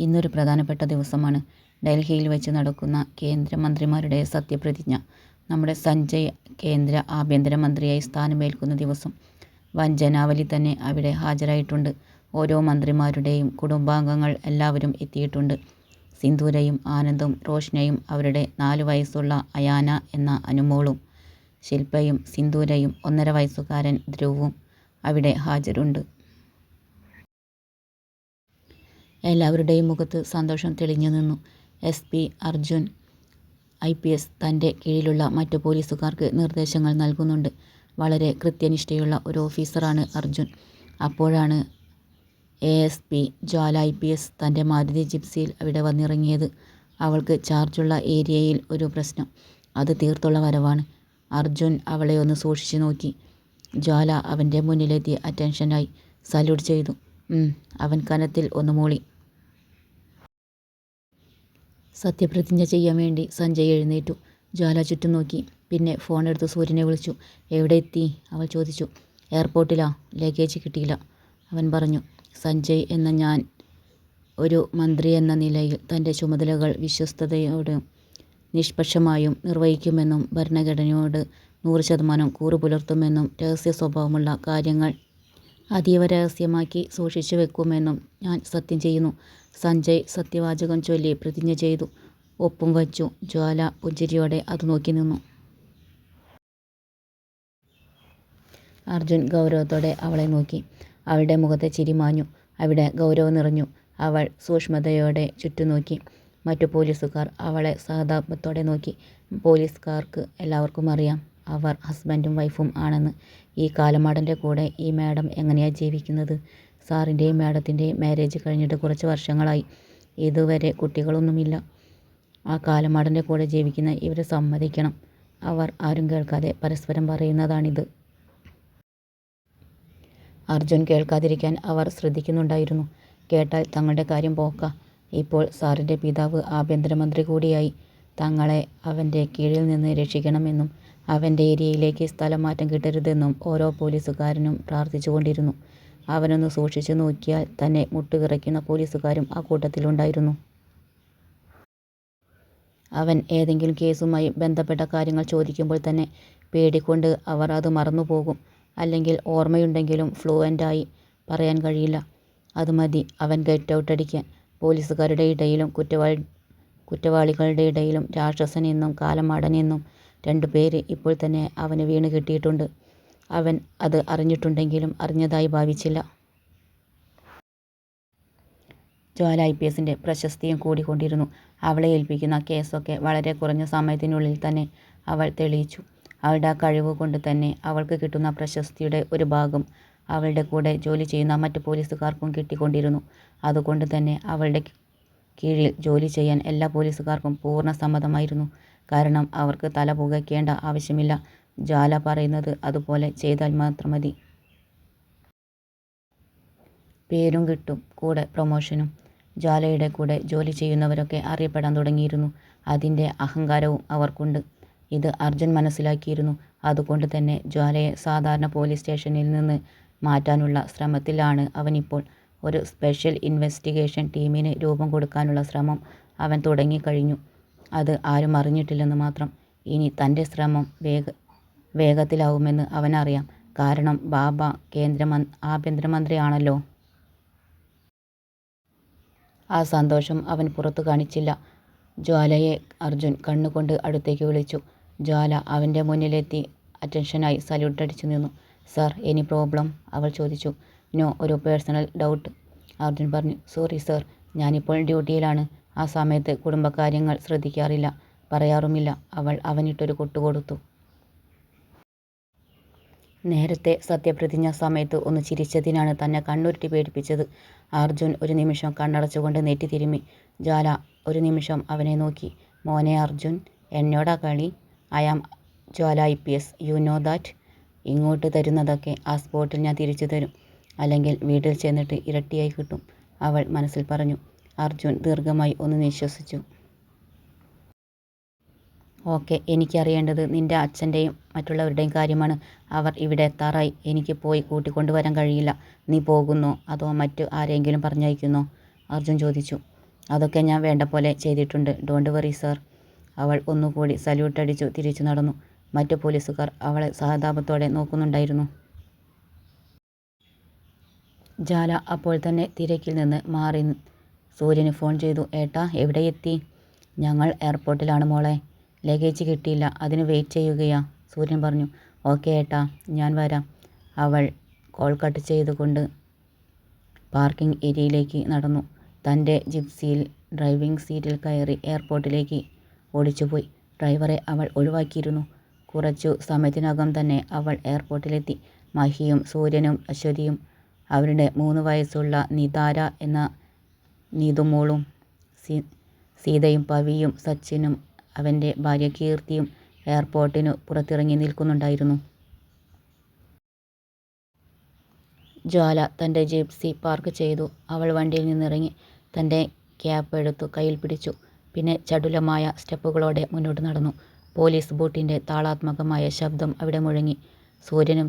ഇന്നൊരു പ്രധാനപ്പെട്ട ദിവസമാണ്. ഡൽഹിയിൽ വെച്ച് നടക്കുന്ന കേന്ദ്രമന്ത്രിമാരുടെ സത്യപ്രതിജ്ഞ. നമ്മുടെ സഞ്ജയ് കേന്ദ്ര ആഭ്യന്തരമന്ത്രിയായി സ്ഥാനമേൽക്കുന്ന ദിവസം. വൻ ജനാവലി തന്നെ അവിടെ ഹാജരായിട്ടുണ്ട്. ഓരോ മന്ത്രിമാരുടെയും കുടുംബാംഗങ്ങൾ എല്ലാവരും എത്തിയിട്ടുണ്ട്. സിന്ദൂരയും ആനന്ദും റോഷ്നയും അവരുടെ 4 വയസ്സുള്ള അയാന എന്ന അനുമോളും ശില്പയും സിന്ദൂരയും 1.5 വയസ്സുകാരൻ ധ്രുവും അവിടെ ഹാജരുണ്ട്. എല്ലാവരുടെയും മുഖത്ത് സന്തോഷം തെളിഞ്ഞു നിന്നു. SP അർജുൻ IPS തൻ്റെ കീഴിലുള്ള മറ്റു പോലീസുകാർക്ക് നിർദ്ദേശങ്ങൾ നൽകുന്നുണ്ട്. വളരെ കൃത്യനിഷ്ഠയുള്ള ഒരു ഓഫീസറാണ് അർജുൻ. അപ്പോഴാണ് ASP ജ്വാല IPS തൻ്റെ മാരുതി ജിപ്സിയിൽ അവിടെ വന്നിറങ്ങിയത്. അവൾക്ക് ചാർജുള്ള ഏരിയയിൽ ഒരു പ്രശ്നം. അത് തീർത്തുള്ള വരവാണ്. അർജുൻ അവളെ ഒന്ന് സൂക്ഷിച്ചു നോക്കി. ജ്വാല അവൻ്റെ മുന്നിലെത്തി അറ്റൻഷനായി സല്യൂട്ട് ചെയ്തു. അവൻ കനത്തിൽ ഒന്ന് മൂളി. സത്യപ്രതിജ്ഞ ചെയ്യാൻ വേണ്ടി സഞ്ജയ് എഴുന്നേറ്റു. ജ്വാല ചുറ്റും നോക്കി. പിന്നെ ഫോൺ എടുത്ത് സൂര്യനെ വിളിച്ചു. എവിടെ എത്തി? അവൾ ചോദിച്ചു. എയർപോർട്ടിലാ. ലഗേജ് കിട്ടിയില്ല, അവൻ പറഞ്ഞു. സഞ്ജയ് എന്ന ഞാൻ ഒരു മന്ത്രി എന്ന നിലയിൽ തൻ്റെ ചുമതലകൾ വിശ്വസ്തയോടും നിഷ്പക്ഷമായും നിർവഹിക്കുമെന്നും ഭരണഘടനയോട് 100% കൂറു പുലർത്തുമെന്നും രഹസ്യ സ്വഭാവമുള്ള കാര്യങ്ങൾ അതീവ രഹസ്യമാക്കി സൂക്ഷിച്ചു വെക്കുമെന്നും ഞാൻ സത്യം ചെയ്യുന്നു. സഞ്ജയ് സത്യവാചകം ചൊല്ലി പ്രതിജ്ഞ ചെയ്തു. ഒപ്പും വച്ചു. ജ്വാല പുഞ്ചിരിയോടെ അത് നോക്കി നിന്നു. അർജുൻ ഗൗരവത്തോടെ അവളെ നോക്കി. അവളുടെ മുഖത്തെ ചിരി മാഞ്ഞു. അവിടെ ഗൗരവം നിറഞ്ഞു. അവൾ സൂക്ഷ്മതയോടെ ചുറ്റും നോക്കി. മറ്റു പോലീസുകാർ അവളെ സഹതാപത്തോടെ നോക്കി. പോലീസുകാർക്ക് എല്ലാവർക്കും അറിയാം അവർ ഹസ്ബൻഡും വൈഫും ആണെന്ന്. ഈ കാലമാടൻ്റെ കൂടെ ഈ മാഡം എങ്ങനെയാ ജീവിക്കുന്നത്? സാറിൻ്റെയും മാഡത്തിൻ്റെയും മാരേജ് കഴിഞ്ഞിട്ട് കുറച്ച് വർഷങ്ങളായി. ഇതുവരെ കുട്ടികളൊന്നുമില്ല. ആ കാലമാടൻ്റെ കൂടെ ജീവിക്കുന്ന ഇവർ സമ്മതിക്കണം. അവർ ആരും കേൾക്കാതെ പരസ്പരം പറയുന്നതാണിത്. അർജുൻ കേൾക്കാതിരിക്കാൻ അവർ ശ്രദ്ധിക്കുന്നുണ്ടായിരുന്നു. കേട്ടാൽ തങ്ങളുടെ കാര്യം പോക്ക. ഇപ്പോൾ സാറിൻ്റെ പിതാവ് ആഭ്യന്തരമന്ത്രി കൂടിയായി. തങ്ങളെ അവൻ്റെ കീഴിൽ നിന്ന് രക്ഷിക്കണമെന്നും അവൻ്റെ ഏരിയയിലേക്ക് സ്ഥലം മാറ്റം കിട്ടരുതെന്നും ഓരോ പോലീസുകാരനും പ്രാർത്ഥിച്ചുകൊണ്ടിരുന്നു. അവനൊന്ന് സൂക്ഷിച്ചു നോക്കിയാൽ തന്നെ മുട്ടുവിറയ്ക്കുന്ന പോലീസുകാരും ആ കൂട്ടത്തിലുണ്ടായിരുന്നു. അവൻ ഏതെങ്കിലും കേസുമായി ബന്ധപ്പെട്ട കാര്യങ്ങൾ ചോദിക്കുമ്പോൾ തന്നെ പേടികൊണ്ട് അവർ അത് മറന്നുപോകും. അല്ലെങ്കിൽ ഓർമ്മയുണ്ടെങ്കിലും ഫ്ലുവൻ്റായി പറയാൻ കഴിയില്ല. അത് മതി അവൻ ഗെറ്റ് ഔട്ട് അടിക്കാൻ. പോലീസുകാരുടെ ഇടയിലും കുറ്റവാളികളുടെ ഇടയിലും രാക്ഷസൻ എന്നും കാലമാടൻ എന്നും 2 പേര് ഇപ്പോൾ തന്നെ അവന് വീണ് കിട്ടിയിട്ടുണ്ട്. അവൻ അത് അറിഞ്ഞിട്ടുണ്ടെങ്കിലും അറിഞ്ഞതായി ഭാവിച്ചില്ല. ജ്വാല IPSൻ്റെ പ്രശസ്തിയും കൂടിക്കൊണ്ടിരുന്നു. അവളെ ഏൽപ്പിക്കുന്ന കേസൊക്കെ വളരെ കുറഞ്ഞ സമയത്തിനുള്ളിൽ തന്നെ അവൾ തെളിയിച്ചു. അവളുടെ ആ കഴിവ് കൊണ്ട് തന്നെ അവൾക്ക് കിട്ടുന്ന പ്രശസ്തിയുടെ ഒരു ഭാഗം അവളുടെ കൂടെ ജോലി ചെയ്യുന്ന മറ്റു പോലീസുകാർക്കും കിട്ടിക്കൊണ്ടിരുന്നു. അതുകൊണ്ട് തന്നെ അവളുടെ കീഴിൽ ജോലി ചെയ്യാൻ എല്ലാ പോലീസുകാർക്കും പൂർണ്ണ സമ്മതമായിരുന്നു. കാരണം അവർക്ക് തല പുകയ്ക്കേണ്ട ആവശ്യമില്ല. ജ്വാല പറയുന്നത് അതുപോലെ ചെയ്താൽ മാത്രം മതി. പേരും കിട്ടും, കൂടെ പ്രൊമോഷനും. ജ്വാലയുടെ കൂടെ ജോലി ചെയ്യുന്നവരൊക്കെ അറിയപ്പെടാൻ തുടങ്ങിയിരുന്നു. അതിൻ്റെ അഹങ്കാരവും അവർക്കുണ്ട്. ഇത് അർജുൻ മനസ്സിലാക്കിയിരുന്നു. അതുകൊണ്ട് തന്നെ ജ്വാലയെ സാധാരണ പോലീസ് സ്റ്റേഷനിൽ നിന്ന് മാറ്റാനുള്ള ശ്രമത്തിലാണ് അവനിപ്പോൾ. ഒരു സ്പെഷ്യൽ ഇൻവെസ്റ്റിഗേഷൻ ടീമിന് രൂപം കൊടുക്കാനുള്ള ശ്രമം അവൻ തുടങ്ങിക്കഴിഞ്ഞു. അത് ആരും അറിഞ്ഞിട്ടില്ലെന്ന് മാത്രം. ഇനി തൻ്റെ ശ്രമം വേഗത്തിലാവുമെന്ന് അവനറിയാം. കാരണം ബാബ ആഭ്യന്തരമന്ത്രിയാണല്ലോ. ആ സന്തോഷം അവൻ പുറത്തു കാണിച്ചില്ല. ജ്വാലയെ അർജുൻ കണ്ണുകൊണ്ട് അടുത്തേക്ക് വിളിച്ചു. ജ്വാല അവൻ്റെ മുന്നിലെത്തി അറ്റൻഷനായി സല്യൂട്ട് അടിച്ചു നിന്നു. Sir, any problem? അവൾ ചോദിച്ചു. നോ, ഒരു പേഴ്സണൽ ഡൗട്ട്, അർജുൻ പറഞ്ഞു. സോറി സാർ, ഞാനിപ്പോൾ ഡ്യൂട്ടിയിലാണ്. ആ സമയത്ത് കുടുംബകാര്യങ്ങൾ ശ്രദ്ധിക്കാറില്ല, പറയാറുമില്ല. അവൾ അവനിട്ടൊരു കൊട്ടുകൊടുത്തു. നേരത്തെ സത്യപ്രതിജ്ഞ സമയത്ത് ഒന്ന് ചിരിച്ചതിനാണ് തന്നെ കണ്ണുരുട്ടി പേടിപ്പിച്ചത്. അർജുൻ ഒരു നിമിഷം കണ്ണടച്ചുകൊണ്ട് നെറ്റി തിരുമ്മി. ജ്വാല ഒരു നിമിഷം അവനെ നോക്കി. മോനെ അർജുൻ, എന്നോടാ കളി? I am Jwala IPS, you know that. ഇങ്ങോട്ട് തരുന്നതൊക്കെ ആ സ്പോട്ടിൽ ഞാൻ തിരിച്ചു തരും. അല്ലെങ്കിൽ വീട്ടിൽ ചെന്നിട്ട് ഇരട്ടിയായി കിട്ടും, അവൾ മനസ്സിൽ പറഞ്ഞു. അർജുൻ ദീർഘമായി ഒന്ന് നിശ്വസിച്ചു. ഓക്കെ, എനിക്കറിയേണ്ടത് നിൻ്റെ അച്ഛൻ്റെയും മറ്റുള്ളവരുടെയും കാര്യമാണ്. അവർ ഇവിടെ എത്താറായി. എനിക്ക് പോയി കൂട്ടിക്കൊണ്ടുവരാൻ കഴിയില്ല. നീ പോകുന്നോ അതോ മറ്റു ആരെങ്കിലും പറഞ്ഞയക്കുന്നോ? അർജുൻ ചോദിച്ചു. അതൊക്കെ ഞാൻ വേണ്ട പോലെ ചെയ്തിട്ടുണ്ട്. Don't worry sir. അവൾ ഒന്നുകൂടി സല്യൂട്ടടിച്ചു തിരിച്ചു നടന്നു. മറ്റു പോലീസുകാർ അവളെ സഹതാപത്തോടെ നോക്കുന്നുണ്ടായിരുന്നു. ജാല അപ്പോൾ തന്നെ തിരക്കിൽ നിന്ന് മാറി സൂര്യന് ഫോൺ ചെയ്തു. ഏട്ടാ, എവിടെ എത്തി? ഞങ്ങൾ എയർപോർട്ടിലാണ് മോളെ. ലഗേജ് കിട്ടിയില്ല, അതിന് വെയിറ്റ് ചെയ്യുകയാ. സൂര്യൻ പറഞ്ഞു. ഓക്കെ ഏട്ടാ, ഞാൻ വരാം. അവൾ കോൾ കട്ട് ചെയ്തുകൊണ്ട് പാർക്കിംഗ് ഏരിയയിലേക്ക് നടന്നു. തൻ്റെ ജിപ്സിയിൽ ഡ്രൈവിംഗ് സീറ്റിൽ കയറി എയർപോർട്ടിലേക്ക് ഓടിച്ചുപോയി. ഡ്രൈവറെ അവൾ ഒഴിവാക്കിയിരുന്നു. കുറച്ചു സമയത്തിനകം തന്നെ അവൾ എയർപോർട്ടിലെത്തി. മഹിയും സൂര്യനും അശ്വതിയും അവരുടെ 3 വയസ്സുള്ള നിതാര എന്ന നീതുമോളും സീതയും പവിയും സച്ചിനും അവൻ്റെ ഭാര്യ കീർത്തിയും എയർപോർട്ടിനു പുറത്തിറങ്ങി നിൽക്കുന്നുണ്ടായിരുന്നു. ജ്വാല തൻ്റെ ജിപ്സി പാർക്ക് ചെയ്തു. അവൾ വണ്ടിയിൽ നിന്നിറങ്ങി തൻ്റെ ക്യാപ്പ് എടുത്തു കയ്യിൽ പിടിച്ചു. പിന്നെ ചടുലമായ സ്റ്റെപ്പുകളോടെ മുന്നോട്ട് നടന്നു. പോലീസ് ബൂട്ടിൻ്റെ താളാത്മകമായ ശബ്ദം അവിടെ മുഴങ്ങി. സൂര്യനും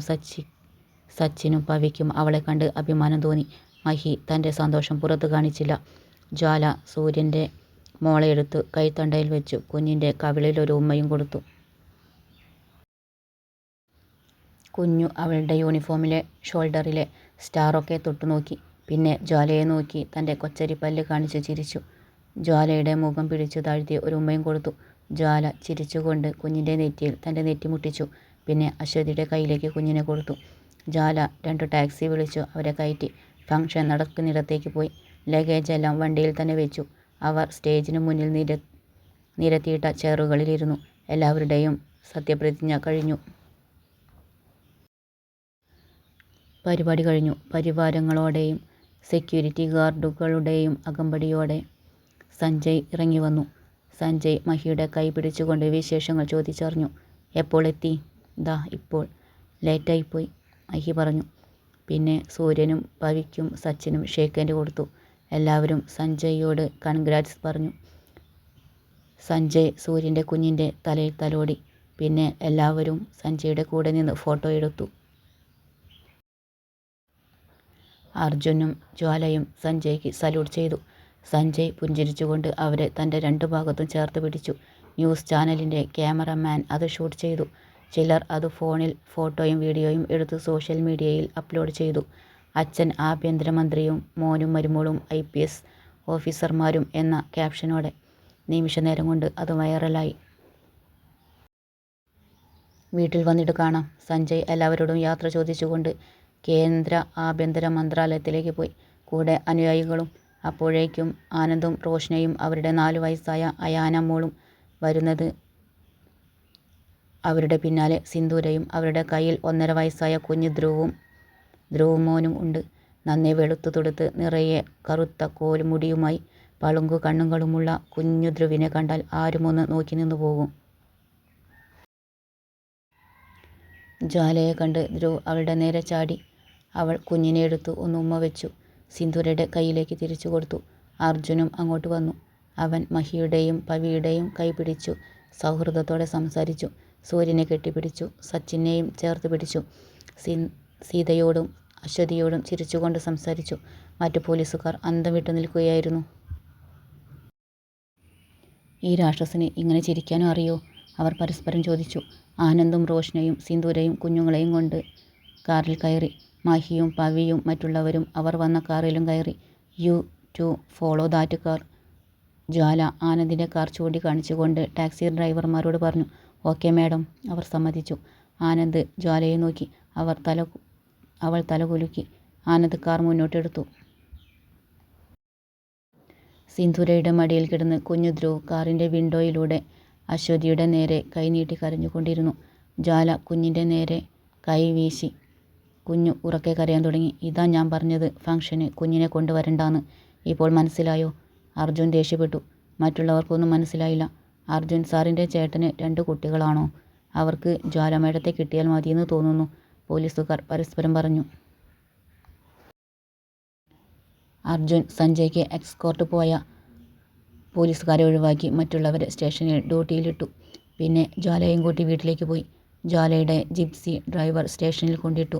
സച്ചിനും പവിക്കും അവളെ കണ്ട് അഭിമാനം തോന്നി. മഹി തൻ്റെ സന്തോഷം പുറത്തു കാണിച്ചില്ല. ജ്വാല സൂര്യൻ്റെ മോളെ എടുത്തു കൈത്തണ്ടയിൽ വെച്ചു കുഞ്ഞിൻ്റെ കവിളിലൊരു ഉമ്മയും കൊടുത്തു. കുഞ്ഞു അവളുടെ യൂണിഫോമിലെ ഷോൾഡറിലെ സ്റ്റാറൊക്കെ തൊട്ടുനോക്കി. പിന്നെ ജ്വാലയെ നോക്കി തൻ്റെ കൊച്ചരിപ്പല്ല് കാണിച്ചു ചിരിച്ചു. ജ്വാലയുടെ മുഖം പിടിച്ചു താഴ്ത്തി ഒരു ഉമ്മയും കൊടുത്തു. ജ്വാല ചിരിച്ചുകൊണ്ട് കുഞ്ഞിൻ്റെ നെറ്റിയിൽ തൻ്റെ നെറ്റി മുട്ടിച്ചു. പിന്നെ അശ്വതിയുടെ കയ്യിലേക്ക് കുഞ്ഞിനെ കൊടുത്തു. ജ്വാല 2 ടാക്സി വിളിച്ചു അവരെ കയറ്റി ഫംഗ്ഷൻ നടക്കുന്നിടത്തേക്ക് പോയി. ലഗേജ് എല്ലാം വണ്ടിയിൽ തന്നെ വെച്ചു. അവർ സ്റ്റേജിന് മുന്നിൽ നിരത്തിയിട്ട ചെയറുകളിലിരുന്നു. എല്ലാവരുടെയും സത്യപ്രതിജ്ഞ കഴിഞ്ഞു. പരിപാടി കഴിഞ്ഞു. പരിവാരങ്ങളോടെയും സെക്യൂരിറ്റി ഗാർഡുകളുടെയും അകമ്പടിയോടെ സഞ്ജയ് ഇറങ്ങി വന്നു. സഞ്ജയ് മഹിയുടെ കൈ പിടിച്ചുകൊണ്ട് വിശേഷങ്ങൾ ചോദിച്ചറിഞ്ഞു. എപ്പോൾ എത്തി? ദാ ഇപ്പോൾ. ലേറ്റായിപ്പോയി, മഹി പറഞ്ഞു. പിന്നെ സൂര്യനും പവിക്കും സച്ചിനും ഷേക്ക് ഹാൻഡ് കൊടുത്തു. എല്ലാവരും സഞ്ജയോട് കൺഗ്രാറ്റ്സ് പറഞ്ഞു. സഞ്ജയ് സൂര്യൻ്റെ കുഞ്ഞിൻ്റെ തലയിൽ തലോടി. പിന്നെ എല്ലാവരും സഞ്ജയുടെ കൂടെ നിന്ന് ഫോട്ടോ എടുത്തു. അർജുനും ജ്വാലയും സഞ്ജയ്ക്ക് സല്യൂട്ട് ചെയ്തു. സഞ്ജയ് പുഞ്ചിരിച്ചുകൊണ്ട് അവരെ തൻ്റെ 2 ഭാഗത്തും ചേർത്ത് പിടിച്ചു. ന്യൂസ് ചാനലിൻ്റെ ക്യാമറമാൻ അത് ഷൂട്ട് ചെയ്തു. ചിലർ അത് ഫോണിൽ ഫോട്ടോയും വീഡിയോയും എടുത്ത് സോഷ്യൽ മീഡിയയിൽ അപ്ലോഡ് ചെയ്തു. അച്ഛൻ ആഭ്യന്തരമന്ത്രിയും മോനും മരുമോളും IPS ഓഫീസർമാരും എന്ന ക്യാപ്ഷനോടെ. നിമിഷനേരം കൊണ്ട് അത് വൈറലായി. വീട്ടിൽ വന്നിട്ട് കാണാം. സഞ്ജയ് എല്ലാവരോടും യാത്ര ചോദിച്ചുകൊണ്ട് കേന്ദ്ര ആഭ്യന്തര മന്ത്രാലയത്തിലേക്ക് പോയി. കൂടെ അനുയായികളും. അപ്പോഴേക്കും ആനന്ദും റോഷ്നയും അവരുടെ 4 വയസ്സായ അയാന മോളും വരുന്നത്. അവരുടെ പിന്നാലെ സിന്ദൂരയും അവരുടെ കയ്യിൽ 1.5 വയസ്സായ കുഞ്ഞ് ധ്രുവും മോനും ഉണ്ട്. നന്നേ വെളുത്തു തുടുത്ത് നിറയെ കറുത്ത കോലുമുടിയുമായി പളുങ്കു കണ്ണുകളുമുള്ള കുഞ്ഞു ധ്രുവിനെ കണ്ടാൽ ആരും ഒന്ന് നോക്കി നിന്നു പോകും. ജ്വാലയെ കണ്ട് ധ്രുവ് അവളുടെ നേരെ ചാടി. അവൾ കുഞ്ഞിനെ എടുത്തു ഒന്ന് ഉമ്മ വെച്ചു. സിന്ദൂരയുടെ കയ്യിലേക്ക് തിരിച്ചു കൊടുത്തു. അർജുനും അങ്ങോട്ട് വന്നു. അവൻ മഹിയുടെയും പവിയുടെയും കൈ പിടിച്ചു സൗഹൃദത്തോടെ സംസാരിച്ചു. സൂര്യനെ കെട്ടിപ്പിടിച്ചു. സച്ചിനെയും ചേർത്ത് പിടിച്ചു. സീതയോടും അശ്വതിയോടും ചിരിച്ചുകൊണ്ട് സംസാരിച്ചു. മറ്റു പോലീസുകാർ അന്തം വിട്ടു നിൽക്കുകയായിരുന്നു. ഈ രാക്ഷസന് ഇങ്ങനെ ചിരിക്കാനും അറിയോ? അവർ പരസ്പരം ചോദിച്ചു. ആനന്ദും റോഷ്നയും സിന്ദൂരയും കുഞ്ഞുങ്ങളെയും കൊണ്ട് കാറിൽ കയറി. മഹിയും പവിയും മറ്റുള്ളവരും അവർ വന്ന കാറിലും കയറി. You to follow that car. Jwala ആനന്ദിൻ്റെ കാർ ചൂണ്ടിക്കാണിച്ചുകൊണ്ട് ടാക്സി ഡ്രൈവർമാരോട് പറഞ്ഞു. Okay madam. അവർ സമ്മതിച്ചു. ആനന്ദ് ജ്വാലയെ നോക്കി. അവൾ തല കുലുക്കി. ആനന്ദ് കാർ മുന്നോട്ടെടുത്തു. സിന്ദൂരയുടെ മടിയിൽ കിടന്ന് കുഞ്ഞു ധ്രുവ് കാറിൻ്റെ വിൻഡോയിലൂടെ അശ്വതിയുടെ നേരെ കൈനീട്ടി കരഞ്ഞുകൊണ്ടിരുന്നു. ജ്വാല കുഞ്ഞിൻ്റെ നേരെ കൈ വീശി. കുഞ്ഞു ഉറക്കെ കരയാൻ തുടങ്ങി. ഇതാ ഞാൻ പറഞ്ഞത് ഫംഗ്ഷന് കുഞ്ഞിനെ കൊണ്ടുവരണ്ടാന്ന്. ഇപ്പോൾ മനസ്സിലായോ? അർജുൻ ദേഷ്യപ്പെട്ടു. മറ്റുള്ളവർക്കൊന്നും മനസ്സിലായില്ല. അർജുൻ സാറിൻ്റെ ചേട്ടന് 2 കുട്ടികളാണോ? അവർക്ക് ജ്വാല മേഡത്തെ കിട്ടിയാൽ മതിയെന്ന് തോന്നുന്നു, പോലീസുകാർ പരസ്പരം പറഞ്ഞു. അർജുൻ സഞ്ജയ്ക്ക് എക്സ്കോർട്ട് പോയ പോലീസുകാരെ ഒഴിവാക്കി മറ്റുള്ളവരെ സ്റ്റേഷനിൽ ഡ്യൂട്ടിയിലിട്ടു. പിന്നെ ജ്വാലയും കൂട്ടി വീട്ടിലേക്ക് പോയി. ജ്വാലയുടെ ജിപ്സി ഡ്രൈവർ സ്റ്റേഷനിൽ കൊണ്ടിട്ടു.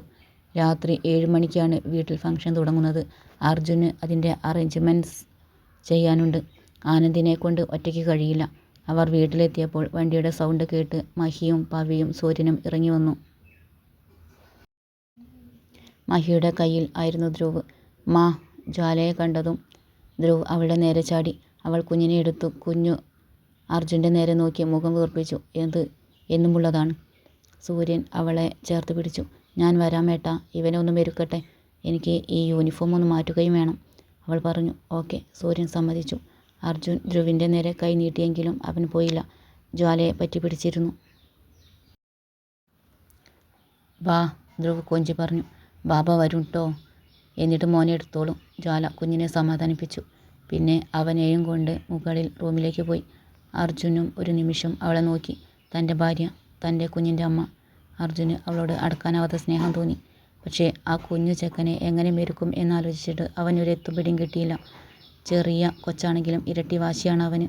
രാത്രി 7 മണിക്കാണ് വീട്ടിൽ ഫംഗ്ഷൻ തുടങ്ങുന്നത്. അർജുന് അതിൻ്റെ അറേഞ്ച്മെൻറ്റ്സ് ചെയ്യാനുണ്ട്. ആനന്ദിനെ കൊണ്ട് ഒറ്റയ്ക്ക് കഴിയില്ല. അവർ വീട്ടിലെത്തിയപ്പോൾ വണ്ടിയുടെ സൗണ്ട് കേട്ട് മഹിയും പവിയും സൂര്യനും ഇറങ്ങി വന്നു. മഹിയുടെ കയ്യിൽ ആയിരുന്നു ധ്രുവ്. മാ. ജ്വാലയെ കണ്ടതും ധ്രുവ് അവളുടെ നേരെ ചാടി. അവൾ കുഞ്ഞിനെ എടുത്തു കുഞ്ഞു അർജുൻ്റെ നേരെ നോക്കി മുഖം വീർപ്പിച്ചു. എന്നുമുള്ളതാണ്. സൂര്യൻ അവളെ ചേർത്ത് പിടിച്ചു. ഞാൻ വരാം ഏട്ടാ, ഇവനെ ഒന്ന് മെരുക്കട്ടെ, എനിക്ക് ഈ യൂണിഫോം ഒന്ന് മാറ്റുകയും വേണം, അവൾ പറഞ്ഞു. ഓക്കെ, സൂര്യൻ സമ്മതിച്ചു. അർജുൻ ധ്രുവിൻ്റെ നേരെ കൈ നീട്ടിയെങ്കിലും അവൻ പോയില്ല. ജ്വാലയെ പറ്റി പിടിച്ചിരുന്നു. വാ, ധ്രുവ് കൊഞ്ചി പറഞ്ഞു. ബാബ വരും ട്ടോ, എന്നിട്ട് മോനെ എടുത്തോളൂ, ജ്വാല കുഞ്ഞിനെ സമാധാനിപ്പിച്ചു. പിന്നെ അവനെയും കൊണ്ട് മുകളിൽ റൂമിലേക്ക് പോയി. അർജുനും ഒരു നിമിഷം അവളെ നോക്കി. തൻ്റെ ഭാര്യ, തൻ്റെ കുഞ്ഞിൻ്റെ അമ്മ. അർജുന് അവളോട് അടക്കാനാവാത്ത സ്നേഹം തോന്നി. പക്ഷേ ആ കുഞ്ഞു ചെക്കനെ എങ്ങനെ മെരുക്കും എന്നാലോചിച്ചിട്ട് അവനൊരു എത്തുപിടിയും കിട്ടിയില്ല. ചെറിയ കൊച്ചാണെങ്കിലും ഇരട്ടി വാശിയാണ് അവന്.